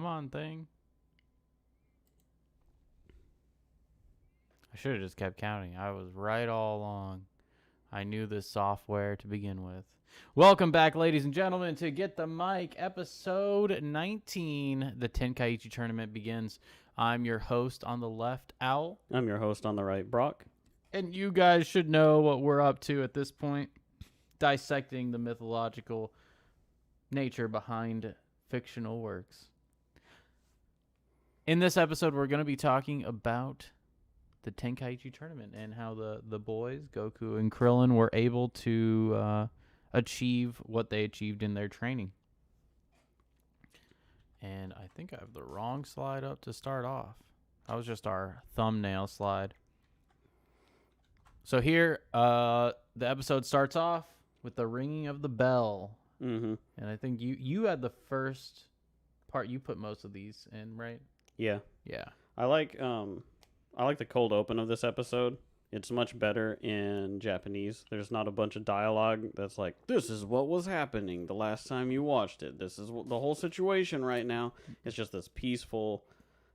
on, thing. I should have just kept counting. I was right all along. I knew this software to begin with. Welcome back, ladies and gentlemen, to Get the Mic, episode 19. The Tenkaichi tournament begins. I'm your host on the left, Owl. I'm your host on the right, Brok. And you guys should know what we're up to at this point. Dissecting the mythological nature behind fictional works. In this episode, we're going to be talking about the Tenkaichi tournament and how the boys, Goku and Krillin, were able to achieve what they achieved in their training. And I think I have the wrong slide up to start off. That was just our thumbnail slide. So here, the episode starts off with the ringing of the bell. Mm-hmm. And I think you had the first part. You put most of these in, right? Yeah. Yeah. I like the cold open of this episode. It's much better in Japanese. There's not a bunch of dialogue that's like, this is what was happening the last time you watched it. This is the whole situation right now. It's just this peaceful.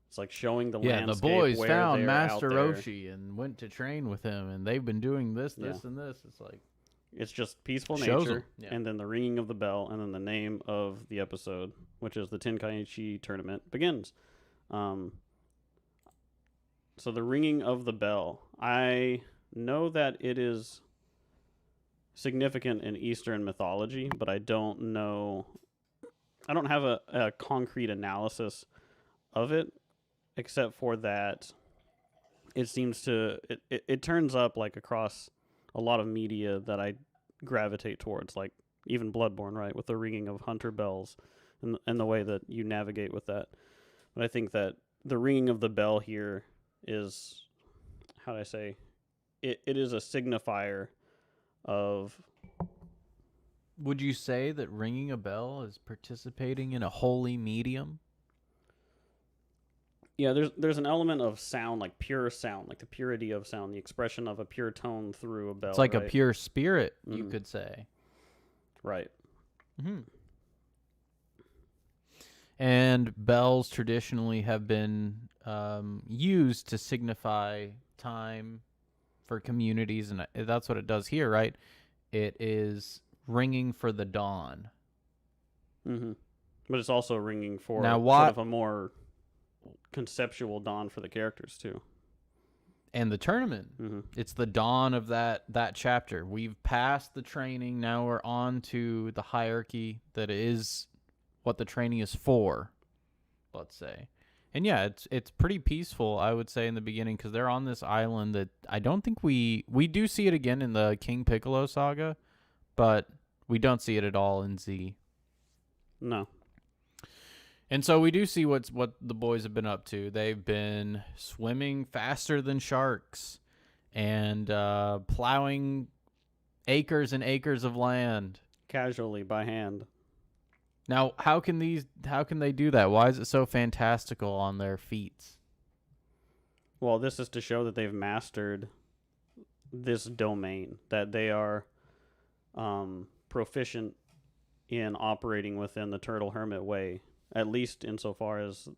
It's like showing the landscape. Yeah, the boys where found they're Master out there. Roshi and went to train with him, and they've been doing this, and this. It's like it's just peaceful shows nature, yeah. And then the ringing of the bell, and then the name of the episode, which is the Tenkaichi tournament, begins. So the ringing of the bell, I know that it is significant in Eastern mythology, but I don't have a concrete analysis of it, except for that it seems to, it turns up like across a lot of media that I gravitate towards, like even Bloodborne, right, with the ringing of hunter bells and the way that you navigate with that. But I think that the ringing of the bell here is, how do I say, it is a signifier of... Would you say that ringing a bell is participating in a holy medium? Yeah, there's an element of sound, like pure sound, like the purity of sound, the expression of a pure tone through a bell. It's like right? a pure spirit, you could say. Right. Mm-hmm. And bells traditionally have been used to signify time for communities, and that's what it does here, right? It is ringing for the dawn. Mm-hmm. But it's also ringing for now, sort of a more conceptual dawn for the characters, too. And the tournament. Mm-hmm. It's the dawn of that chapter. We've passed the training. Now we're on to the hierarchy that is what the training is for, let's say. And yeah, it's pretty peaceful, I would say, in the beginning, because they're on this island that I don't think we do see it again in the King Piccolo saga, but we don't see it at all in Z. No. And so we do see what the boys have been up to. They've been swimming faster than sharks and plowing acres and acres of land. Casually, by hand. Now, how can they do that? Why is it so fantastical on their feet? Well, this is to show that they've mastered this domain, that they are proficient in operating within the Turtle Hermit way, at least insofar as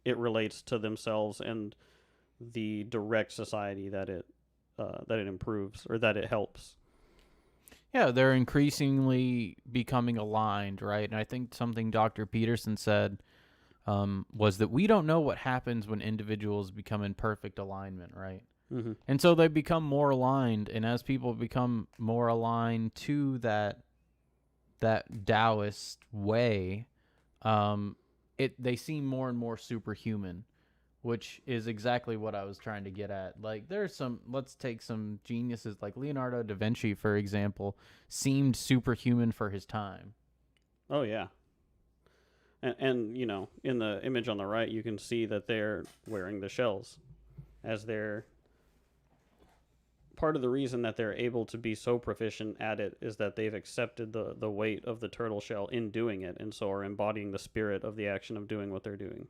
it relates to themselves and the direct society that it improves or that it helps. Yeah, they're increasingly becoming aligned, right? And I think something Dr. Peterson said was that we don't know what happens when individuals become in perfect alignment, right? Mm-hmm. And so they become more aligned, and as people become more aligned to that Taoist way, they seem more and more superhuman, which is exactly what I was trying to get at. Like, let's take some geniuses like Leonardo da Vinci, for example, seemed superhuman for his time. Oh, yeah. And you know, in the image on the right, you can see that they're wearing the shells as they're... Part of the reason that they're able to be so proficient at it is that they've accepted the weight of the turtle shell in doing it, and so are embodying the spirit of the action of doing what they're doing.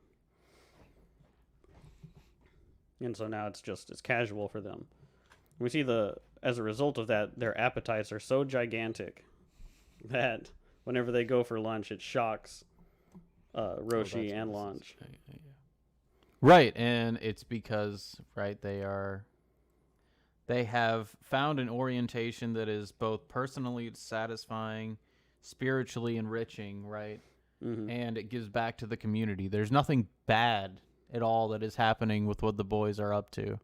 And so now it's casual for them. We see as a result of that, their appetites are so gigantic that whenever they go for lunch, it shocks Roshi that's and what this Launch. is. Yeah. Right, and it's because they have found an orientation that is both personally satisfying, spiritually enriching, right? Mm-hmm. And it gives back to the community. There's nothing bad at all that is happening with what the boys are up to.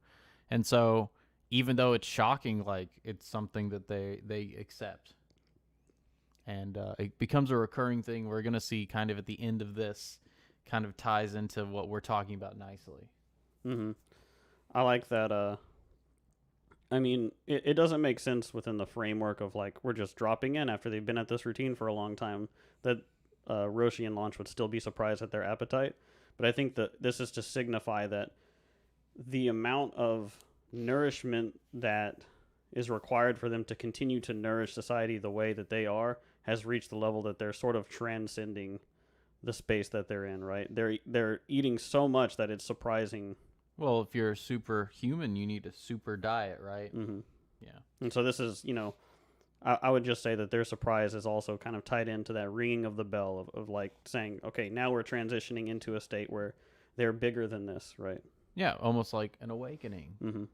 And so even though it's shocking, like it's something that they accept. And it becomes a recurring thing we're going to see kind of at the end of this kind of ties into what we're talking about nicely. Mm-hmm. I like that. I mean, it doesn't make sense within the framework of like we're just dropping in after they've been at this routine for a long time that Roshi and Launch would still be surprised at their appetite. But I think that this is to signify that the amount of nourishment that is required for them to continue to nourish society the way that they are has reached the level that they're sort of transcending the space that they're in, right? They're eating so much that it's surprising. Well, if you're a superhuman, you need a super diet, right? Mm-hmm. Yeah. And so this is, I would just say that their surprise is also kind of tied into that ringing of the bell of like saying, okay, now we're transitioning into a state where they're bigger than this, right? Yeah, almost like an awakening. Mm-hmm.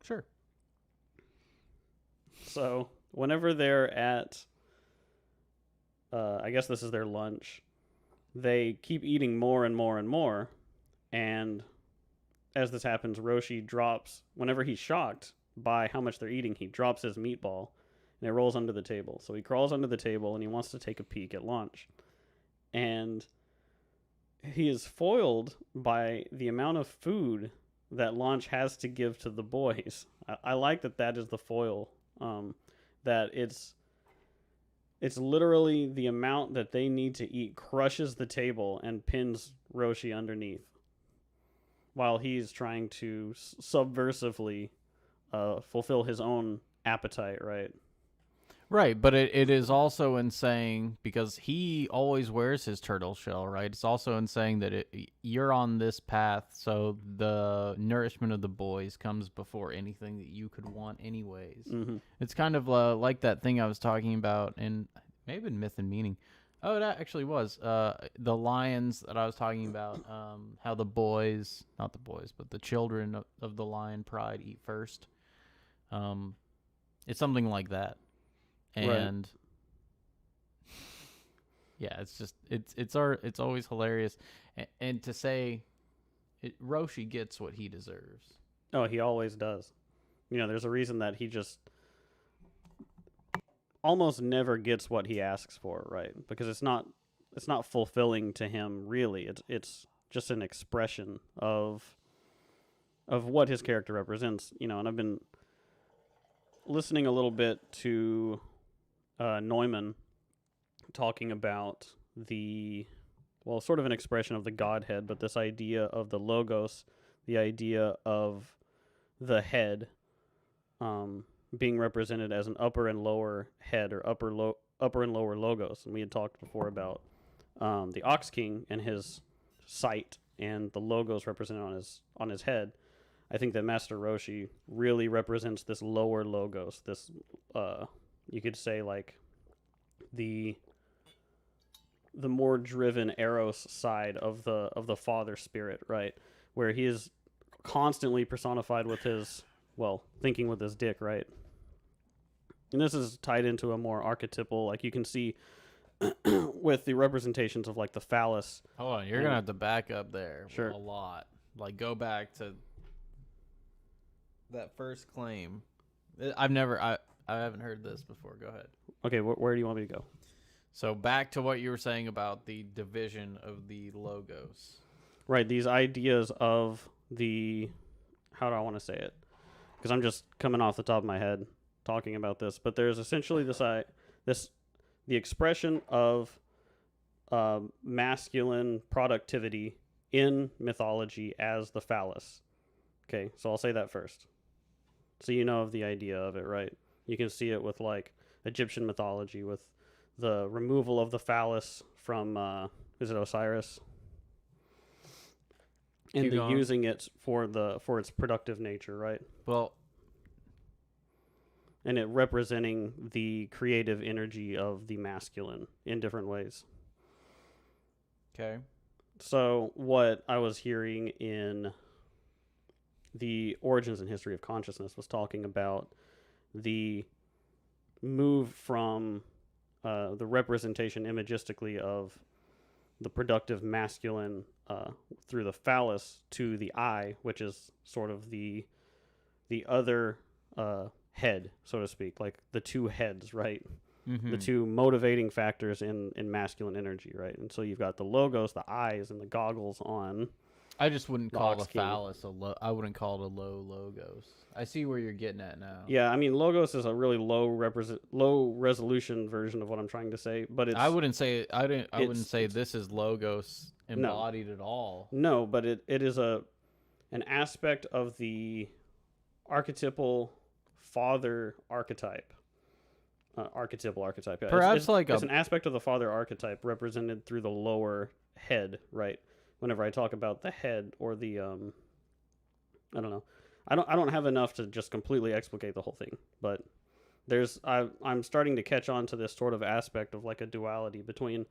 Sure. So whenever they're at, I guess this is their lunch, they keep eating more and more and more. And as this happens, Roshi drops, whenever he's shocked by how much they're eating, he drops his meatball and it rolls under the table. So he crawls under the table and he wants to take a peek at Launch. And he is foiled by the amount of food that Launch has to give to the boys. I like that is the foil. That it's literally the amount that they need to eat crushes the table and pins Roshi underneath while he's trying to subversively fulfill his own appetite, right? Right, but it is also in saying, because he always wears his turtle shell, right? It's also in saying that you're on this path, so the nourishment of the boys comes before anything that you could want anyways. Mm-hmm. It's kind of like that thing I was talking about in maybe in Myth and Meaning. Oh, it actually was. The lions that I was talking about, how the boys, not the boys, but the children of the lion pride eat first. It's something like that. And yeah, it's just it's always hilarious, and to say, Roshi gets what he deserves. Oh, he always does. There's a reason that he just almost never gets what he asks for, right? Because it's not fulfilling to him really. It's just an expression of what his character represents. And I've been listening a little bit to Neumann talking about sort of an expression of the Godhead, but this idea of the Logos, the idea of the head being represented as an upper and lower head, or upper and lower Logos. And we had talked before about the Ox King and his sight and the Logos represented on his head. I think that Master Roshi really represents this lower Logos, this you could say like the more driven Eros side of the father spirit, right? Where he is constantly personified with his, thinking with his dick, right? And this is tied into a more archetypal, like you can see with the representations of like the phallus. Hold on, you're gonna have to back up there Sure. a lot. Like go back to that first claim. I haven't heard this before. Go ahead. Okay, where do you want me to go? So back to what you were saying about the division of the Logos. Right, these ideas of how do I want to say it? Because I'm just coming off the top of my head talking about this, but there's essentially the expression of masculine productivity in mythology as the phallus. Okay, so I'll say that first. So you know of the idea of it, right? You can see it with like Egyptian mythology with the removal of the phallus from is it Osiris? And using it for its productive nature, right? Well, and it representing the creative energy of the masculine in different ways. Okay. So what I was hearing in the Origins and History of Consciousness was talking about the move from the representation imagistically of the productive masculine through the phallus to the eye, which is sort of the other head, so to speak, like the two heads, right? Mm-hmm. The two motivating factors in masculine energy, right? And so you've got the logos, the eyes, and the goggles on. I just wouldn't The call Ox a King. phallus a low. I wouldn't call it a low logos. I see where you're getting at now. Yeah, I mean, logos is a really low resolution version of what I'm trying to say, but it's I wouldn't say I wouldn't say it's- this is logos embodied at all. no, but it is an aspect of the archetypal father archetype. Archetypal archetype. Yeah. Perhaps it's an aspect of the father archetype represented through the lower head, right? Whenever I talk about the head or the I don't know. I don't have enough to just completely explicate the whole thing, but I'm starting to catch on to this sort of aspect of like a duality between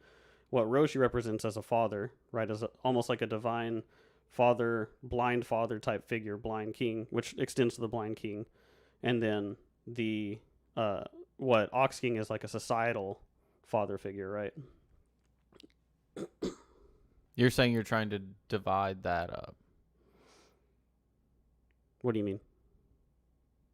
what Roshi represents as a father, right, as almost like a divine father, blind father type figure, blind king, which extends to the blind king, and then the what Ox King is like a societal father figure, right? You're saying you're trying to divide that up. What do you mean?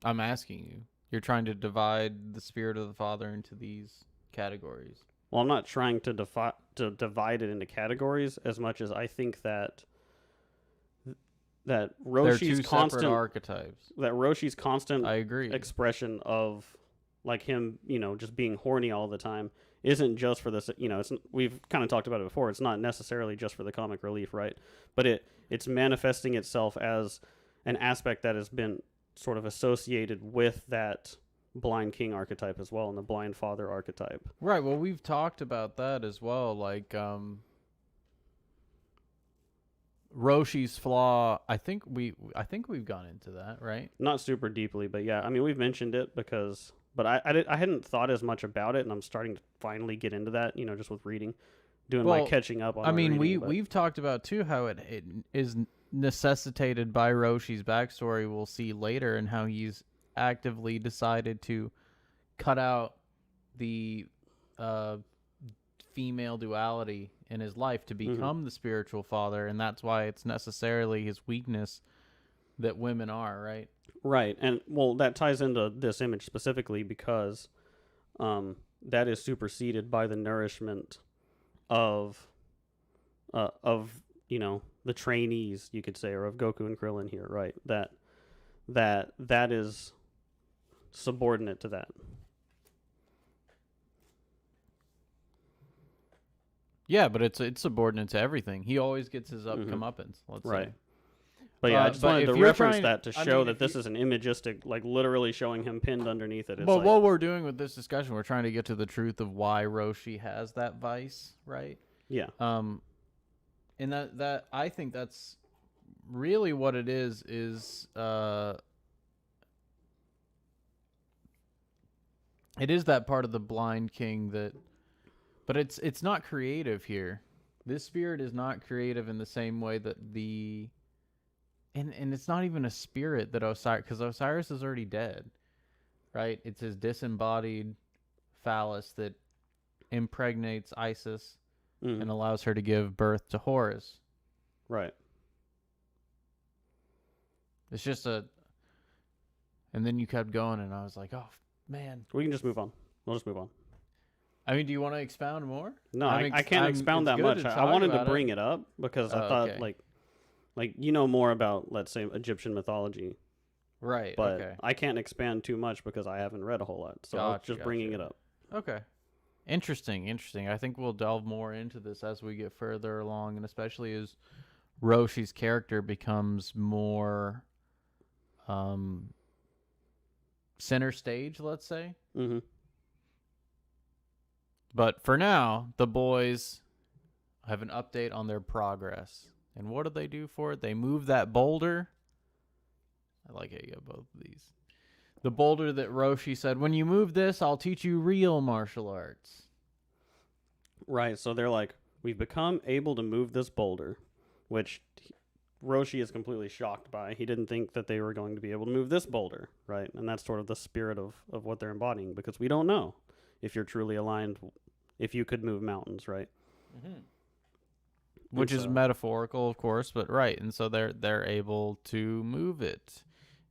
I'm asking you. You're trying to divide the spirit of the father into these categories. Well, I'm not trying to divide it into categories as much as I think that They're Roshi's two separate constant archetypes. that Roshi's constant I agree. expression of like him, just being horny all the time isn't just for this, we've kind of talked about it before. It's not necessarily just for the comic relief, right? But it's manifesting itself as an aspect that has been sort of associated with that blind king archetype as well, and the blind father archetype. Right. Well, we've talked about that as well. Like Roshi's flaw. I think we've gone into that, right? Not super deeply, but yeah, I mean, we've mentioned it but I hadn't thought as much about it, and I'm starting to finally get into that, just with reading, doing my catching up on. I mean, reading, we've talked about too how it is necessitated by Roshi's backstory. We'll see later, and how he's actively decided to cut out the female duality in his life to become the spiritual father, and that's why it's necessarily his weakness that women are, right? Right, and well, that ties into this image specifically because that is superseded by the nourishment of the trainees, you could say, or of Goku and Krillin here, right? That is subordinate to that. Yeah, but it's subordinate to everything. He always gets his comeuppance. Let's right. say. But yeah, I just wanted to reference that to show that this you, is an imagistic, like literally showing him pinned underneath it. But what we're doing with this discussion, we're trying to get to the truth of why Roshi has that vice, right? Yeah. And that I think that's really what it is it is that part of the blind king that, but it's not creative here. This spirit is not creative in the same way that and it's not even a spirit that Osiris, because Osiris is already dead, right? It's his disembodied phallus that impregnates Isis and allows her to give birth to Horus. Right. It's just and then you kept going, and I was like, oh, man. We can just move on. We'll just move on. I mean, do you want to expound more? No, I can't expound that much. I wanted to bring it up because I thought, okay. like more about, let's say, Egyptian mythology. Right, but okay. I can't expand too much because I haven't read a whole lot. So I'm just bringing it up. Okay. Interesting. I think we'll delve more into this as we get further along, and especially as Roshi's character becomes more center stage, let's say. Mm-hmm. But for now, the boys have an update on their progress. And what do they do for it? They move that boulder. I like how you got both of these. The boulder that Roshi said, when you move this, I'll teach you real martial arts. Right, so they're like, we've become able to move this boulder, which Roshi is completely shocked by. He didn't think that they were going to be able to move this boulder, right? And that's sort of the spirit of what they're embodying, because we don't know if you're truly aligned, if you could move mountains, right? Mm-hmm. Which is metaphorical, of course, but right. And so they're able to move it.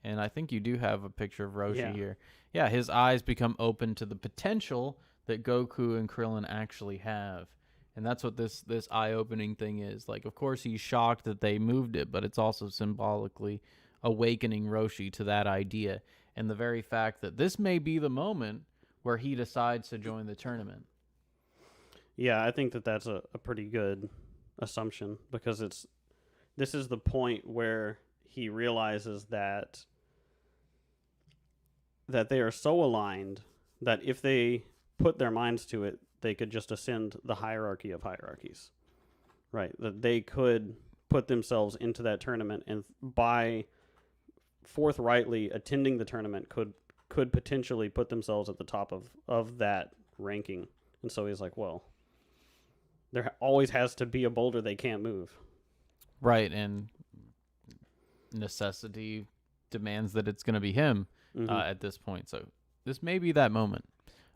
And I think you do have a picture of Roshi here. Yeah, his eyes become open to the potential that Goku and Krillin actually have. And that's what this eye-opening thing is. Like, of course, he's shocked that they moved it, but it's also symbolically awakening Roshi to that idea. And the very fact that this may be the moment where he decides to join the tournament. Yeah, I think that that's a pretty good assumption, because this is the point where he realizes that they are so aligned that if they put their minds to it, they could just ascend the hierarchy of hierarchies, right? That they could put themselves into that tournament, and by forthrightly attending the tournament could potentially put themselves at the top of that ranking. And so he's like, well, there always has to be a boulder they can't move. Right, and necessity demands that it's going to be him at this point. So this may be that moment.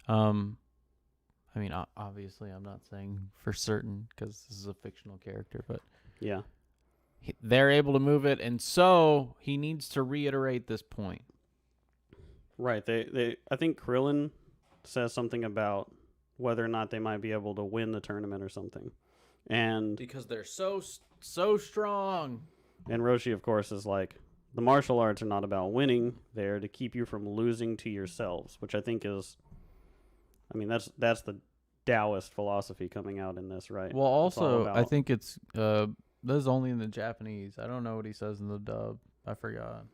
I mean, obviously, I'm not saying for certain because this is a fictional character, but yeah, they're able to move it, and so he needs to reiterate this point. Right. I think Krillin says something about whether or not they might be able to win the tournament or something, and because they're so strong. And Roshi, of course, is like, the martial arts are not about winning; they're to keep you from losing to yourselves, which I think is, I mean, that's the Taoist philosophy coming out in this, right? Well, also, I think it's this is only in the Japanese. I don't know what he says in the dub. I forgot.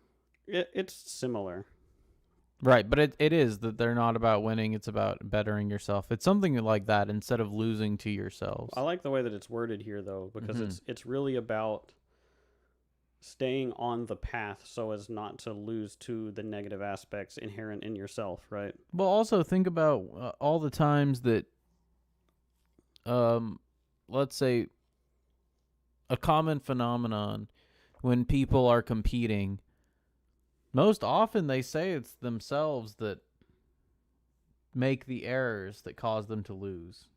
It's similar. Right, but it is that they're not about winning, it's about bettering yourself. It's something like that instead of losing to yourselves. I like the way that it's worded here, though, because it's really about staying on the path so as not to lose to the negative aspects inherent in yourself, right? Well, also think about all the times that, let's say, a common phenomenon when people are competing, most often they say it's themselves that make the errors that cause them to lose.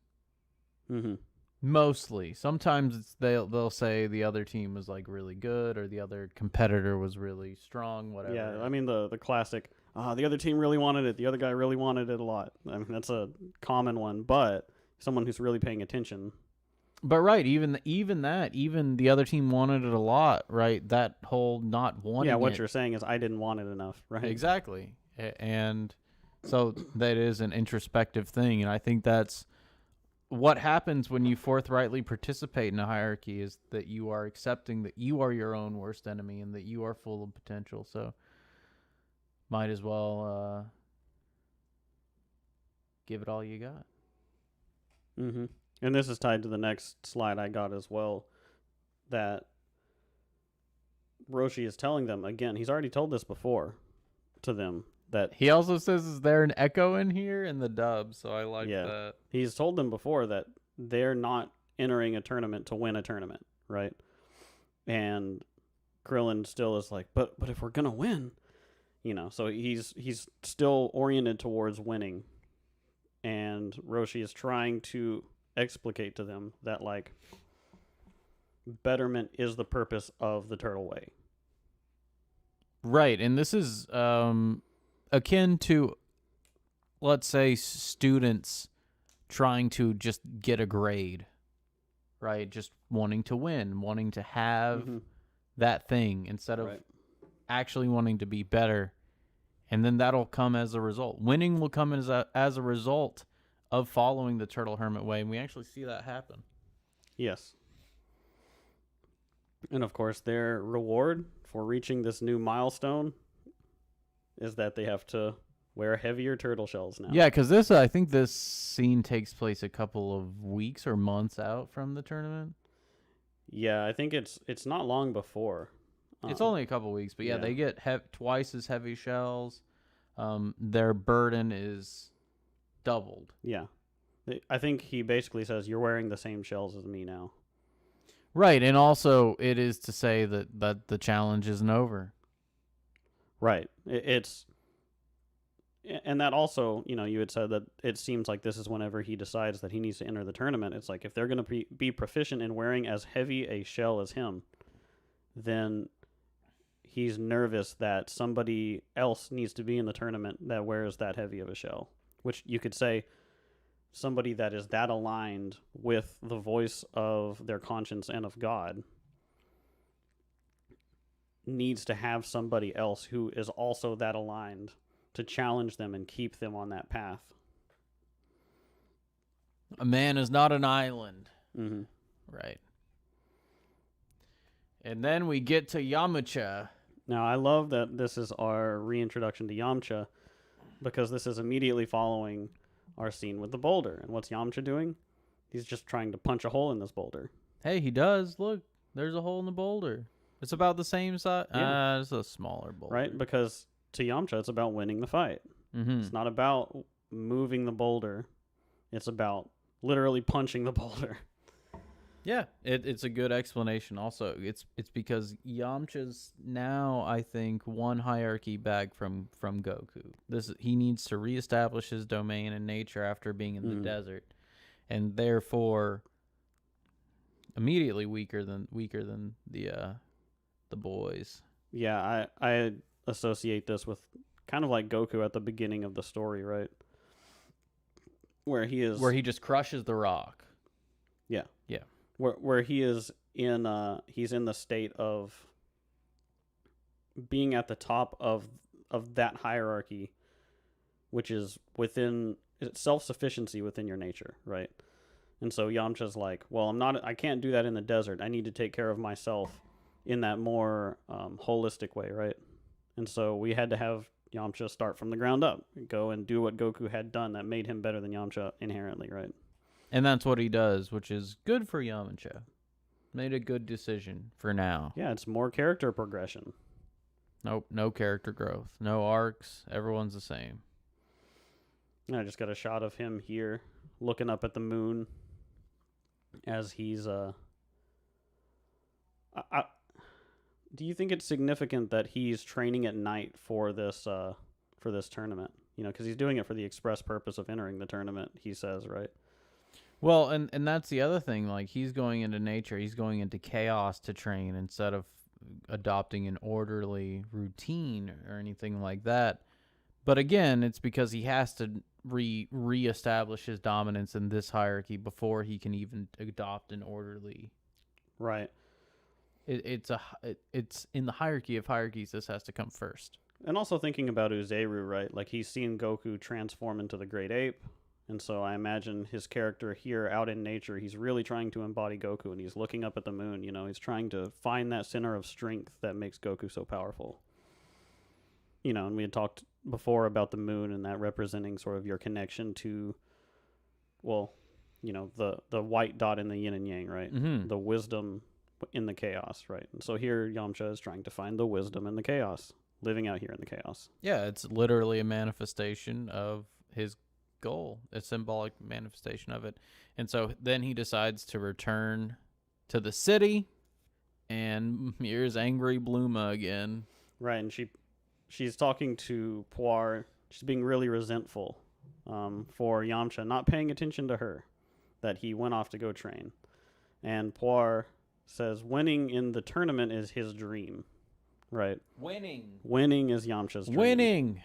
Mm-hmm. Mostly. Sometimes they'll say the other team was like really good or the other competitor was really strong, whatever. Yeah, I mean the classic, the other team really wanted it, the other guy really wanted it a lot. I mean, that's a common one, but someone who's really paying attention. But right, even the other team wanted it a lot, right? That whole not wanting Yeah, what you're saying is I didn't want it enough, right? Exactly. And so that is an introspective thing, and I think that's what happens when you forthrightly participate in a hierarchy, is that you are accepting that you are your own worst enemy and that you are full of potential. So might as well give it all you got. Mm-hmm. And this is tied to the next slide I got as well, that Roshi is telling them, again, he's already told this before to them, that he also says, is there an echo in here in the dub? So I like that. He's told them before that they're not entering a tournament to win a tournament, right? And Krillin still is like, but if we're gonna win, so he's still oriented towards winning, and Roshi is trying to explicate to them that, like, betterment is the purpose of the Turtle Way. Right, and this is akin to, let's say, students trying to just get a grade, right? Just wanting to win, wanting to have that thing instead of actually wanting to be better. And then that'll come as a result. Winning will come as a result of following the Turtle Hermit Way, and we actually see that happen. Yes. And of course, their reward for reaching this new milestone is that they have to wear heavier turtle shells now. Yeah, because I think this scene takes place a couple of weeks or months out from the tournament. Yeah, I think it's not long before. It's only a couple weeks, but yeah, they get twice as heavy shells. Their burden is doubled. Yeah. I think he basically says, "You're wearing the same shells as me now." Right, and also it is to say that the challenge isn't over. Right. And that also, you had said that it seems like this is whenever he decides that he needs to enter the tournament. It's like if they're going to be proficient in wearing as heavy a shell as him, then he's nervous that somebody else needs to be in the tournament that wears that heavy of a shell, which you could say somebody that is that aligned with the voice of their conscience and of God needs to have somebody else who is also that aligned to challenge them and keep them on that path. A man is not an island. Mm-hmm. Right. And then we get to Yamcha. Now, I love that this is our reintroduction to Yamcha because this is immediately following our scene with the boulder. And what's Yamcha doing? He's just trying to punch a hole in this boulder. Hey, he does. Look, there's a hole in the boulder. It's about the same size. Yeah. It's a smaller boulder. Right? Because to Yamcha, it's about winning the fight. Mm-hmm. It's not about moving the boulder. It's about literally punching the boulder. Yeah, it's a good explanation. Also, it's because Yamcha's now, I think, one hierarchy back from Goku. He needs to reestablish his domain in nature after being in the desert, and therefore immediately weaker than the boys. Yeah, I associate this with kind of like Goku at the beginning of the story, right? Where he just crushes the rock. Yeah. Yeah. Where he is he's in the state of being at the top of that hierarchy, which is within self-sufficiency within your nature, right? And so Yamcha's like, well, I can't do that in the desert. I need to take care of myself in that more holistic way, right? And so we had to have Yamcha start from the ground up, go and do what Goku had done that made him better than Yamcha inherently, right? And that's what he does, which is good for Yamcha. Made a good decision for now. Yeah, it's more character progression. Nope, no character growth. No arcs. Everyone's the same. And I just got a shot of him here looking up at the moon as he's do you think it's significant that he's training at night for this tournament? Because he's doing it for the express purpose of entering the tournament, he says, right? Well, and that's the other thing. Like, he's going into nature. He's going into chaos to train instead of adopting an orderly routine or anything like that. But again, it's because he has to reestablish his dominance in this hierarchy before he can even adopt an orderly. Right. It's in the hierarchy of hierarchies. This has to come first. And also thinking about Uzeru, right? Like, he's seen Goku transform into the Great Ape. And so I imagine his character here out in nature, he's really trying to embody Goku, and he's looking up at the moon, he's trying to find that center of strength that makes Goku so powerful. And we had talked before about the moon and that representing sort of your connection to, well, the white dot in the yin and yang, right? Mm-hmm. The wisdom in the chaos, right? And so here Yamcha is trying to find the wisdom in the chaos, living out here in the chaos. Yeah, it's literally a manifestation of his goal, a symbolic manifestation of it. And so then he decides to return to the city, and here's angry Bluma again. Right, and she's talking to Puar. She's being really resentful for Yamcha not paying attention to her, that he went off to go train. And Puar says winning in the tournament is his dream, right? Winning is Yamcha's dream. Winning!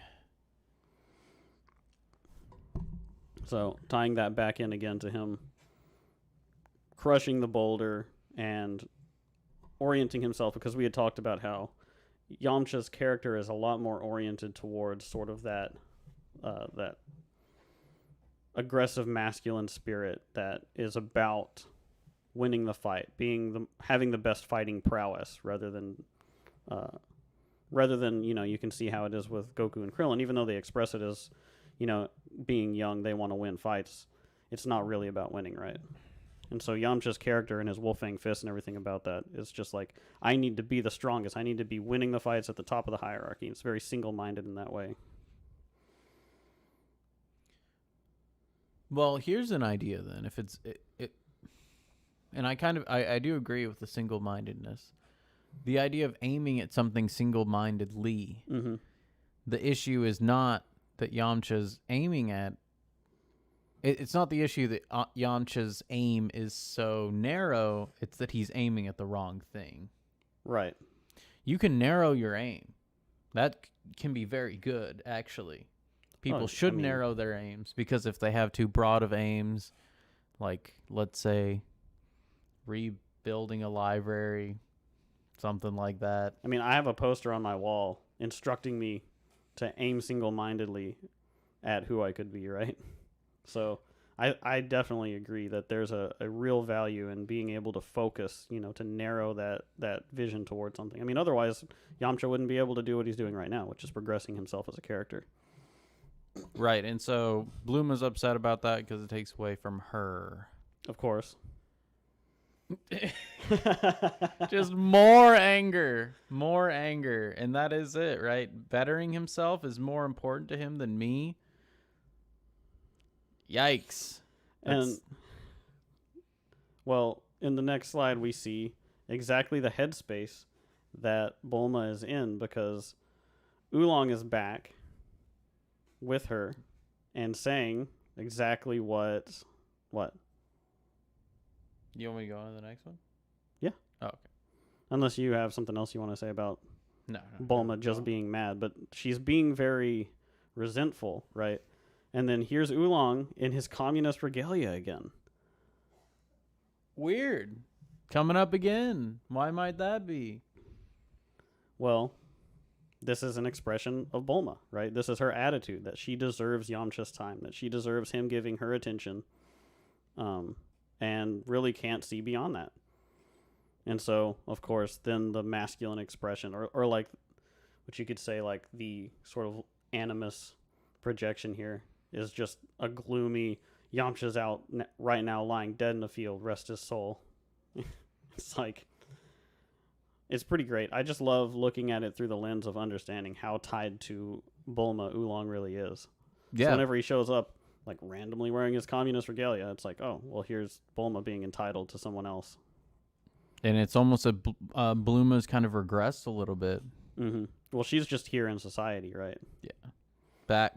So tying that back in again to him crushing the boulder and orienting himself, because we had talked about how Yamcha's character is a lot more oriented towards sort of that aggressive masculine spirit that is about winning the fight, having the best fighting prowess rather than you can see how it is with Goku and Krillin. Even though they express it as being young, they want to win fights. It's not really about winning, right? And so Yamcha's character and his Wolfang fist and everything about that is just like, I need to be the strongest. I need to be winning the fights at the top of the hierarchy. It's very single-minded in that way. Well, here's an idea then. If it and I do agree with the single-mindedness. The idea of aiming at something single-mindedly. Mm-hmm. The issue is not that Yamcha's aiming at. It's not the issue that Yamcha's aim is so narrow. It's that he's aiming at the wrong thing. Right. You can narrow your aim. That can be very good, actually. People should narrow their aims, because if they have too broad of aims, like, let's say, rebuilding a library, something like that. I mean, I have a poster on my wall instructing me to aim single-mindedly at who I could be, right? So I definitely agree that there's a real value in being able to focus, to narrow that vision towards something. I mean, otherwise, Yamcha wouldn't be able to do what he's doing right now, which is progressing himself as a character. Right, and so Bluma's upset about that because it takes away from her. Of course. Just more anger, and that is it, right? Bettering himself is more important to him than me. Yikes. And, well, in the next slide, we see exactly the headspace that Bulma is in, because Oolong is back with her and saying exactly what? You want me to go on to the next one? Yeah. Oh, okay. Unless you have something else you want to say about No. Bulma just being mad, but she's being very resentful, right? And then here's Oolong in his communist regalia again. Weird. Coming up again. Why might that be? Well, this is an expression of Bulma, right? This is her attitude, that she deserves Yamcha's time, that she deserves him giving her attention, and really can't see beyond that. And so, of course, then the masculine expression, or like what you could say, like the sort of animus projection here, is just a gloomy, Yamcha's out right now lying dead in the field, rest his soul. It's like, it's pretty great. I just love looking at it through the lens of understanding how tied to Bulma Oolong really is. Yeah. So whenever he shows up, like randomly wearing his communist regalia, it's like, oh, well, here's Bulma being entitled to someone else. And it's almost Bluma's kind of regressed a little bit. Mm-hmm. Well, she's just here in society, right? Yeah.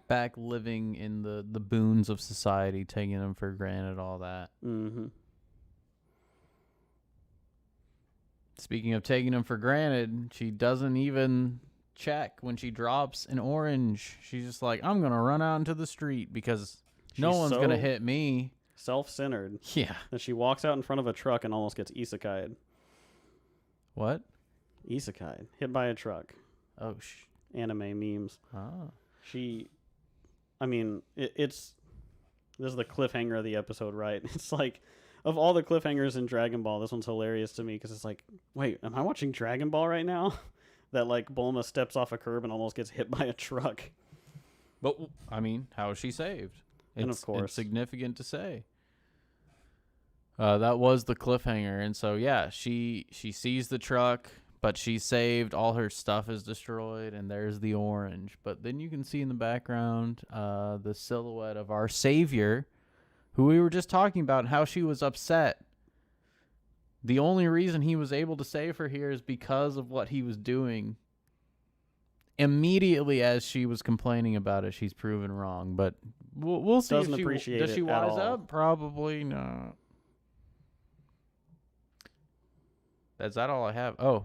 Back living in the boons of society, taking them for granted, all that. Mm-hmm. Speaking of taking them for granted, she doesn't even check when she drops an orange. She's just like, I'm going to run out into the street because no one's going to hit me. Self-centered. Yeah. That she walks out in front of a truck and almost gets isekai'd. What? Isekai'd. Hit by a truck. Oh, anime memes. Ah. This is the cliffhanger of the episode, right? It's like, of all the cliffhangers in Dragon Ball, this one's hilarious to me because it's like, wait, am I watching Dragon Ball right now? That like Bulma steps off a curb and almost gets hit by a truck. But I mean, how is she saved? And of course, it's significant to say. That was the cliffhanger, and so yeah, she sees the truck, but she's saved. All her stuff is destroyed, and there's the orange. But then you can see in the background the silhouette of our savior, who we were just talking about, and how she was upset. The only reason he was able to save her here is because of what he was doing. Immediately as she was complaining about it, she's proven wrong. But we'll see. Doesn't appreciate it. Does she wise up? Probably not. Is that all I have? Oh,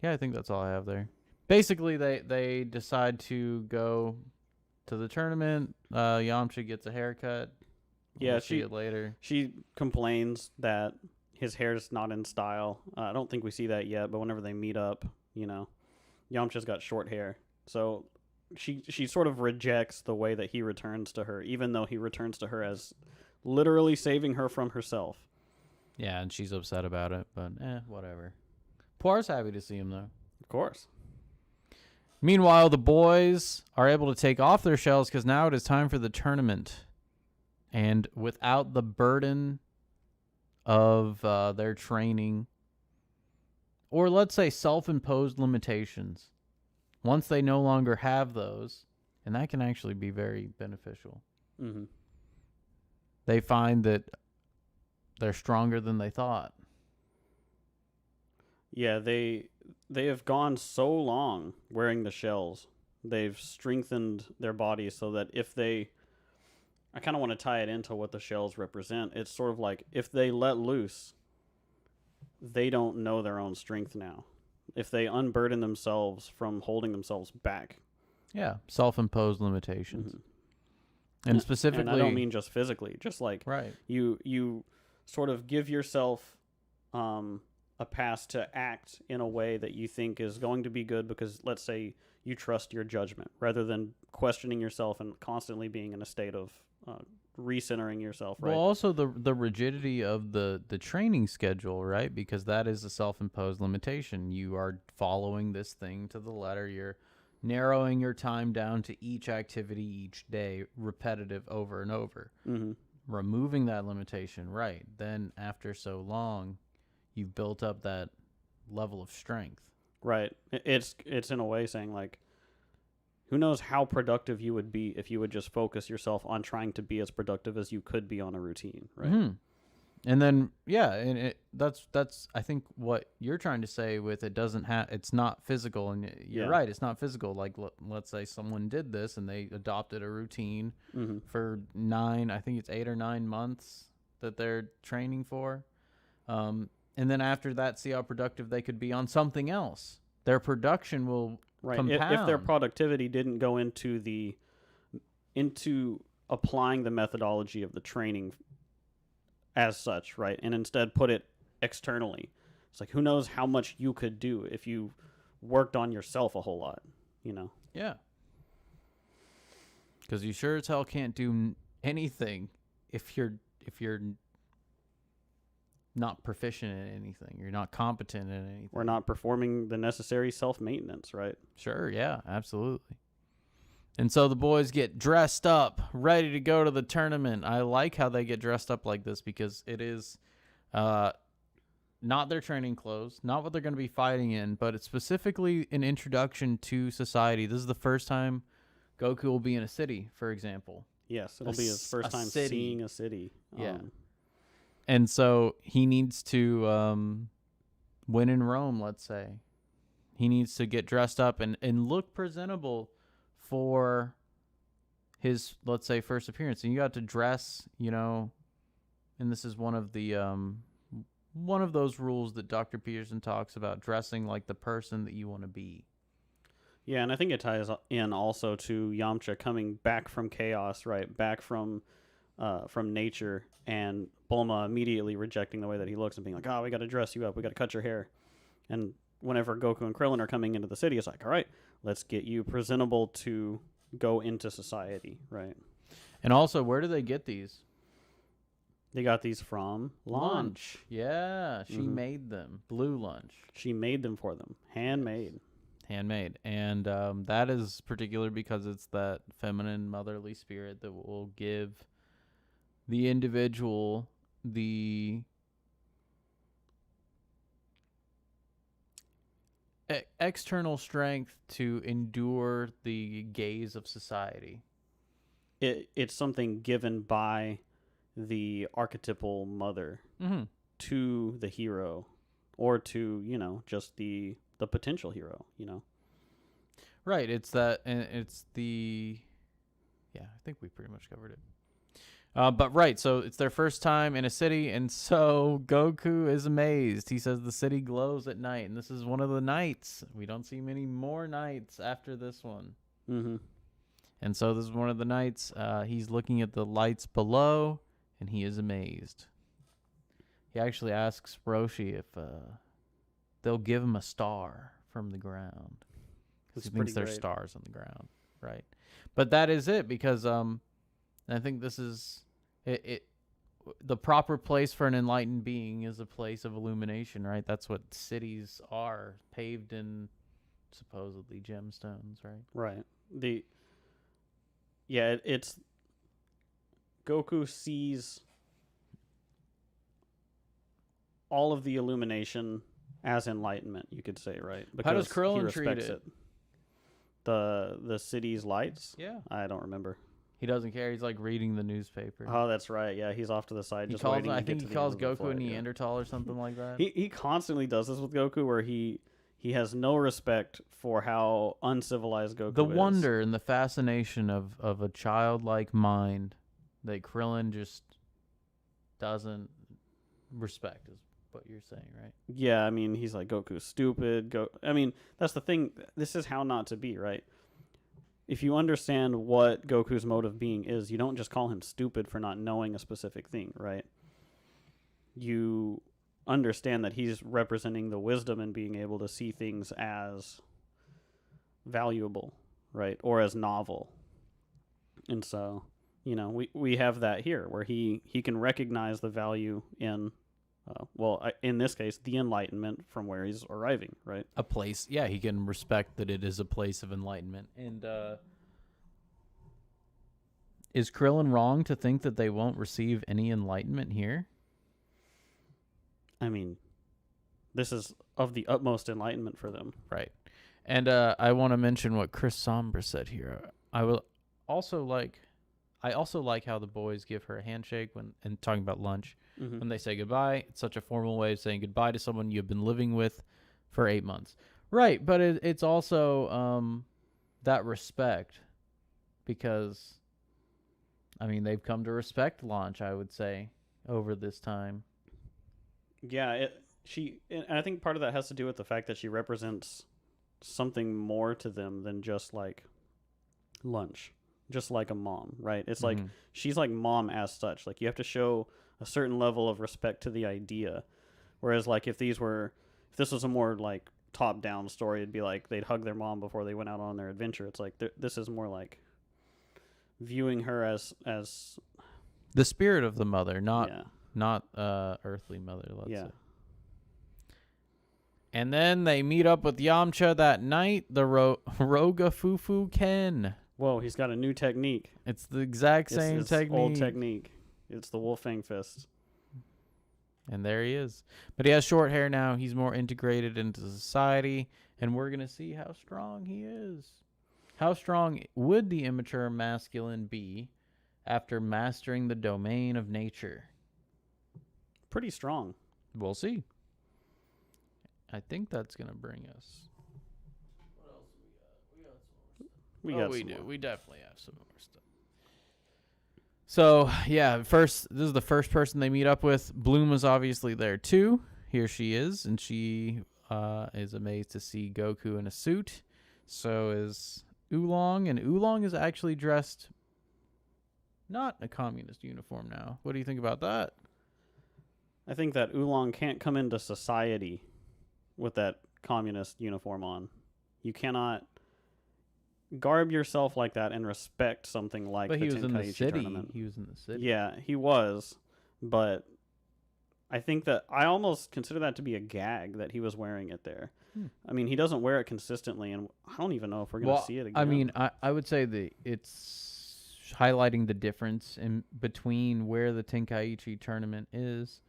yeah, I think that's all I have there. Basically, they decide to go to the tournament. Yamcha gets a haircut. We'll see it later. She complains that his hair's not in style. I don't think we see that yet, but whenever they meet up, Yamcha's got short hair. So she sort of rejects the way that he returns to her, even though he returns to her as literally saving her from herself. Yeah, and she's upset about it, but whatever. Poirot's happy to see him, though. Of course. Meanwhile, the boys are able to take off their shells because now it is time for the tournament. And without the burden of their training, or let's say self-imposed limitations, once they no longer have those, and that can actually be very beneficial. Mm-hmm. they find that they're stronger than they thought. Yeah, they have gone so long wearing the shells. They've strengthened their bodies so that if they, I kind of want to tie it into what the shells represent. It's sort of like if they let loose, they don't know their own strength now. If they unburden themselves from holding themselves back. Yeah, self-imposed limitations. Mm-hmm. And specifically, and I don't mean just physically, just like right. You sort of give yourself a pass to act in a way that you think is going to be good because, let's say, you trust your judgment rather than questioning yourself and constantly being in a state of recentering yourself, right? Well, also the rigidity of the training schedule, right? Because that is a self-imposed limitation. You are following this thing to the letter. You're narrowing your time down to each activity each day, repetitive over and over. Mm-hmm. Removing that limitation, right? Then after so long, you've built up that level of strength. Right. It's in a way saying like, who knows how productive you would be if you would just focus yourself on trying to be as productive as you could be on a routine, right? Mm-hmm. And then, yeah, and that's I think what you're trying to say with it doesn't have, it's not physical, and you're right, it's not physical. Like let's say someone did this and they adopted a routine for 8 or 9 months that they're training for, and then after that, see how productive they could be on something else. Their production will compound. If their productivity didn't go into applying the methodology of the training as such, right? And instead put it externally. It's like, who knows how much you could do if you worked on yourself a whole lot, you know? Yeah. Because you sure as hell can't do anything if you're not proficient in anything. You're not competent in anything. We're not performing the necessary self-maintenance, right? Sure, yeah, absolutely. And so the boys get dressed up, ready to go to the tournament. I like how they get dressed up like this because it is not their training clothes, not what they're going to be fighting in, but it's specifically an introduction to society. This is the first time Goku will be in a city, for example. Yes, it'll be his first time seeing a city. Yeah. And so he needs to win in Rome, let's say. He needs to get dressed up and look presentable for his, let's say, first appearance. And you got to dress, and this is one of those rules that Dr. Peterson talks about, dressing like the person that you want to be. Yeah, and I think it ties in also to Yamcha coming back from chaos, right? Back from nature, and Bulma immediately rejecting the way that he looks and being like, "Oh, we got to dress you up. We got to cut your hair." And whenever Goku and Krillin are coming into the city, it's like, "All right, let's get you presentable to go into society," right? And also, where do they get these? They got these from Lunch. Yeah, she made them. Blue Lunch. She made them for them. Handmade. And that is particular because it's that feminine motherly spirit that will give the individual the external strength to endure the gaze of society. It's something given by the archetypal mother to the hero, or to, just the potential hero, Right, it's that, and it's the, I think we pretty much covered it. But right, so it's their first time in a city, and so Goku is amazed. He says the city glows at night, and this is one of the nights. We don't see many more nights after this one. Mm-hmm. And so this is one of the nights. He's looking at the lights below, and he is amazed. He actually asks Roshi if they'll give him a star from the ground. Because he thinks there's stars on the ground, right? But that is it, because I think this is it. The proper place for an enlightened being is a place of illumination, right? That's what cities are, paved in supposedly gemstones, right? Right. It's Goku sees all of the illumination as enlightenment, you could say, right? Because how does Krillin treat it? The city's lights? Yeah. I don't remember. He doesn't care. He's like reading the newspaper. Oh, that's right. Yeah, he's off to the side. He Just calls. waiting I to get think to he the calls end of the Goku a flight, yeah. Neanderthal or something like that. He constantly does this with Goku, where he has no respect for how uncivilized Goku The is. wonder and the fascination of a childlike mind that Krillin just doesn't respect is what you're saying, right? Yeah, I mean, he's like, Goku's stupid. I mean, that's the thing. This is how not to be, right? If you understand what Goku's mode of being is, you don't just call him stupid for not knowing a specific thing, right? You understand that he's representing the wisdom and being able to see things as valuable, right? Or as novel. And so, we have that here where he can recognize the value in, in this case, the enlightenment from where he's arriving, right? A place, yeah, he can respect that it is a place of enlightenment. And is Krillin wrong to think that they won't receive any enlightenment here? I mean, this is of the utmost enlightenment for them. Right. And I want to mention what Chris Somber said here. I also like how the boys give her a handshake and talking about lunch. Mm-hmm. When they say goodbye. It's such a formal way of saying goodbye to someone you've been living with for 8 months. Right, but it's also that respect because, I mean, they've come to respect Launch, I would say, over this time. Yeah, and I think part of that has to do with the fact that she represents something more to them than just like lunch, just like a mom, right? It's like she's like mom as such. Like you have to show a certain level of respect to the idea, whereas like if this was a more like top down story, it'd be like they'd hug their mom before they went out on their adventure. It's like this is more like viewing her as the spirit of the mother, not earthly mother, let's say. And then they meet up with Yamcha that night, the Rogafufu Ken. Whoa, he's got a new technique. It's the exact same technique. Old technique. It's the Wolfang Fist. And there he is. But he has short hair now. He's more integrated into society. And we're going to see how strong he is. How strong would the immature masculine be after mastering the domain of nature? Pretty strong. We'll see. I think that's going to bring us. What else we got? We do. We definitely have some more stuff. So, yeah, this is the first person they meet up with. Bloom was obviously there, too. Here she is, and she is amazed to see Goku in a suit. So is Oolong, and Oolong is actually dressed not in a communist uniform now. What do you think about that? I think that Oolong can't come into society with that communist uniform on. You cannot garb yourself like that and respect something like the Tenkaichi tournament. He was in the city. Yeah, he was, but I think that I almost consider that to be a gag that he was wearing it there. I mean, he doesn't wear it consistently, and I don't even know if we're going to see it again. I mean, I would say that it's highlighting the difference in between where the Tenkaichi tournament is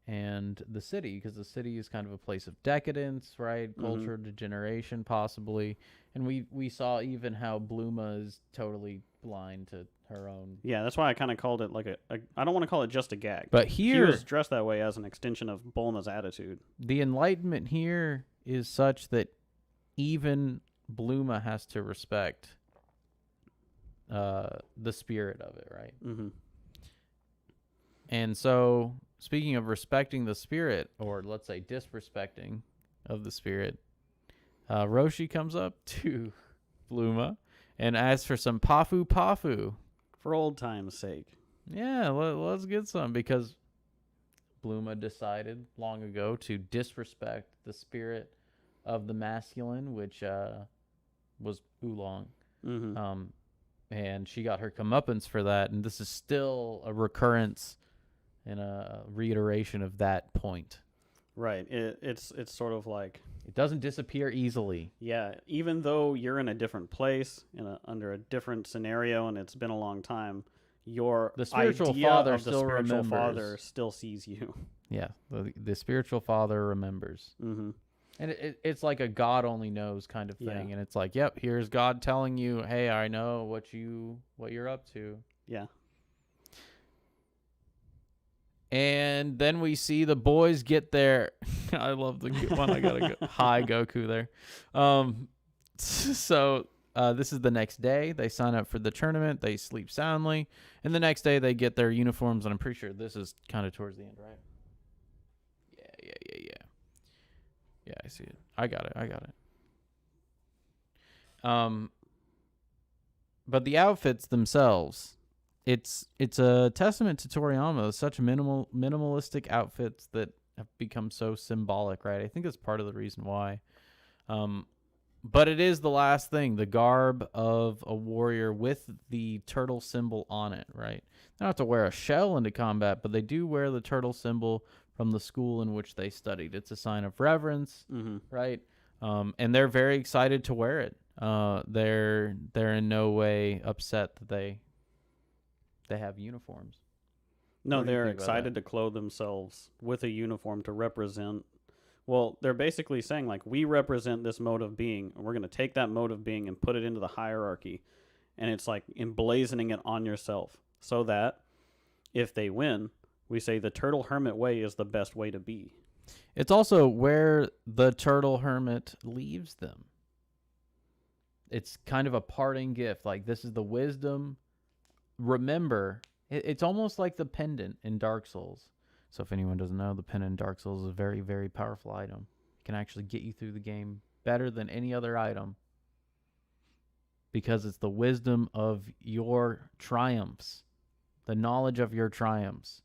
and the city, because the city is kind of a place of decadence, right? Cultural degeneration, possibly. And we saw even how Bluma is totally blind to her own. Yeah, that's why I kind of called it like I don't want to call it just a gag. But here, he was dressed that way as an extension of Bulma's attitude. The enlightenment here is such that even Bluma has to respect the spirit of it, right? Mm-hmm. And so, speaking of respecting the spirit, or let's say disrespecting of the spirit, Roshi comes up to Bluma and asks for some Pafu. For old time's sake. Yeah, let's get some, because Bluma decided long ago to disrespect the spirit of the masculine, which was Oolong. Mm-hmm. And she got her comeuppance for that, and this is still a recurrence and a reiteration of that point. Right. It's sort of like, it doesn't disappear easily. Yeah, even though you're in a different place, under a different scenario, and it's been a long time, the spiritual idea father of the still spiritual remembers. father still sees you. Yeah, the spiritual father remembers. Mm-hmm. And it's like a God only knows kind of thing. Yeah. And it's like, yep, here's God telling you, hey, I know what you're up to. Yeah. And then we see the boys get there. I love the one. I gotta go. Hi, Goku there. So this is the next day. They sign up for the tournament. They sleep soundly. And the next day they get their uniforms. And I'm pretty sure this is kind of towards the end, right? Yeah. Yeah, I see it. I got it. But the outfits themselves, it's a testament to Toriyama. Such minimalistic outfits that have become so symbolic, right? I think that's part of the reason why. But it is the last thing, the garb of a warrior with the turtle symbol on it, right? They don't have to wear a shell into combat, but they do wear the turtle symbol from the school in which they studied. It's a sign of reverence, right? And they're very excited to wear it. They're in no way upset that they have uniforms. No, they're excited to clothe themselves with a uniform to represent. Well, they're basically saying, like, we represent this mode of being, and we're going to take that mode of being and put it into the hierarchy. And it's like emblazoning it on yourself so that if they win, we say the turtle hermit way is the best way to be. It's also where the turtle hermit leaves them. It's kind of a parting gift. Like, this is the wisdom. Remember, it's almost like the pendant in Dark Souls. So if anyone doesn't know, the pendant in Dark Souls is a very, very powerful item. It can actually get you through the game better than any other item because it's the wisdom of your triumphs, the knowledge of your triumphs.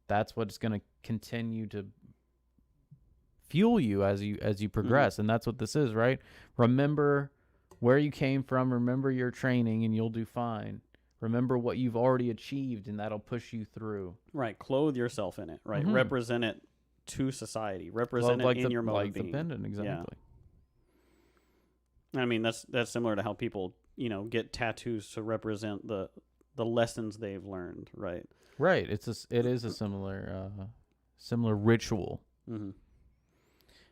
That's what's going to continue to fuel you as you progress, and that's what this is, right? Remember where you came from, remember your training, and you'll do fine. Remember what you've already achieved, and that'll push you through. Right. Clothe yourself in it, right? Represent it to society. Represent it in your mode of being. Like the pendant, exactly. Yeah. I mean, that's similar to how people, get tattoos to represent the lessons they've learned, right? Right. It is a similar ritual. Mm-hmm.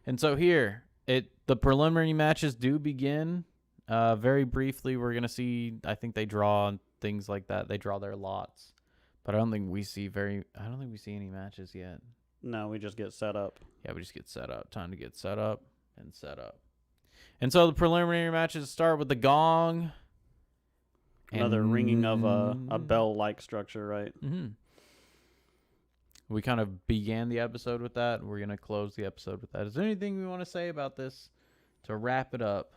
And so here, the preliminary matches do begin. Very briefly, we're gonna see. I think they draw and things like that. They draw their lots, but I don't think we see any matches yet. No, we just get set up. Yeah, we just get set up. Time to get set up and set up. And so the preliminary matches start with the gong. Another ringing of a bell-like structure, right? Mm-hmm. We kind of began the episode with that. We're going to close the episode with that. Is there anything we want to say about this to wrap it up?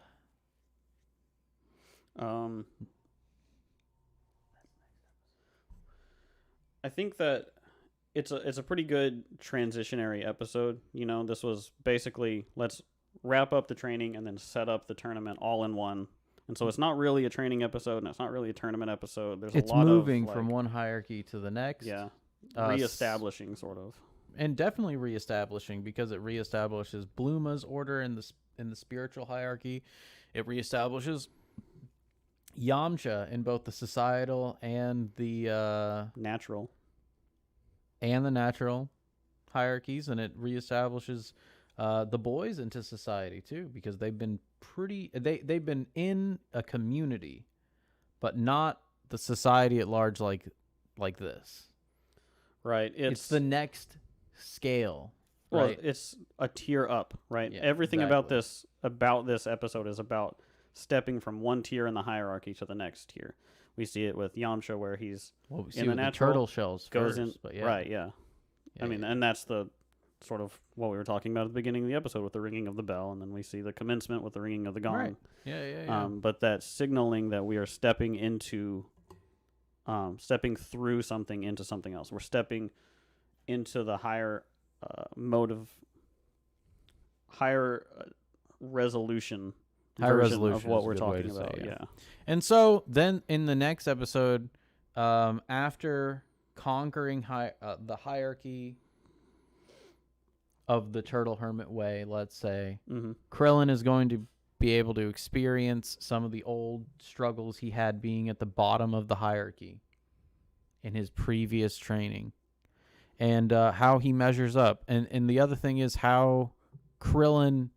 I think that it's a pretty good transitionary episode. This was basically, let's wrap up the training and then set up the tournament all in one. And so it's not really a training episode, and it's not really a tournament episode. It's moving from one hierarchy to the next. Yeah. Reestablishing, sort of. And definitely reestablishing, because it reestablishes Bluma's order in the spiritual hierarchy. It reestablishes Yamcha in both the societal and the natural hierarchies, and it reestablishes the boys into society too, because they've been they've been in a community, but not the society at large like this. Right. It's the next scale. Well, right? It's a tier up, right? Yeah, Everything exactly. about this episode is about stepping from one tier in the hierarchy to the next tier. We see it with Yamcha, where he's in the natural, turtle shells goes first, in, but yeah. Right, yeah. I mean, and that's the sort of what we were talking about at the beginning of the episode with the ringing of the bell, and then we see the commencement with the ringing of the gong. Right. Yeah. But that signaling that we are stepping through something into something else. We're stepping into the higher mode of higher resolution version of what we're talking about. Yeah. And so then in the next episode, after conquering the hierarchy of the Turtle Hermit Way, let's say, Krillin is going to be able to experience some of the old struggles he had being at the bottom of the hierarchy in his previous training, and how he measures up. And the other thing is how Krillin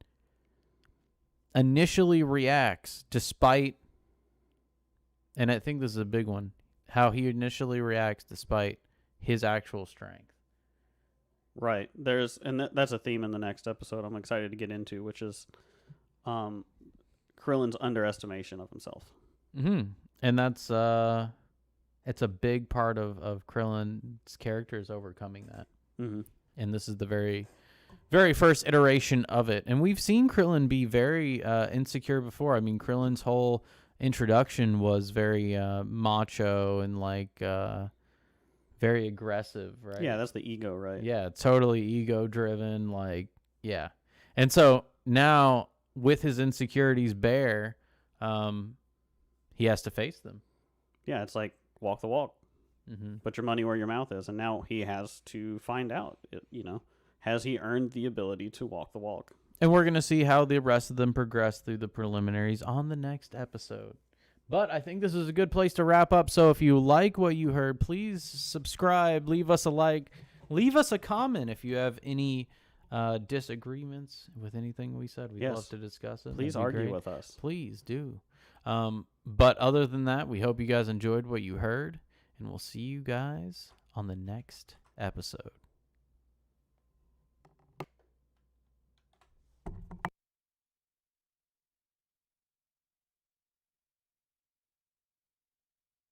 initially reacts despite, and I think this is a big one, how he initially reacts despite his actual strength. Right. That's a theme in the next episode I'm excited to get into, which is Krillin's underestimation of himself. Mm-hmm. And that's it's a big part of Krillin's character is overcoming that. Mm-hmm. And this is the very, very first iteration of it. And we've seen Krillin be very insecure before. I mean, Krillin's whole introduction was very macho and like very aggressive, right? Yeah, that's the ego, right? Yeah, totally ego driven, like, yeah. And so now with his insecurities bare, he has to face them. Yeah, it's like walk the walk. Mm-hmm. Put your money where your mouth is, and now he has to find out, has he earned the ability to walk the walk? And we're going to see how the rest of them progress through the preliminaries on the next episode. But I think this is a good place to wrap up. So if you like what you heard, please subscribe, leave us a like, leave us a comment if you have any disagreements with anything we said. We'd love to discuss it. Please argue with us. Please do. But other than that, we hope you guys enjoyed what you heard, and we'll see you guys on the next episode.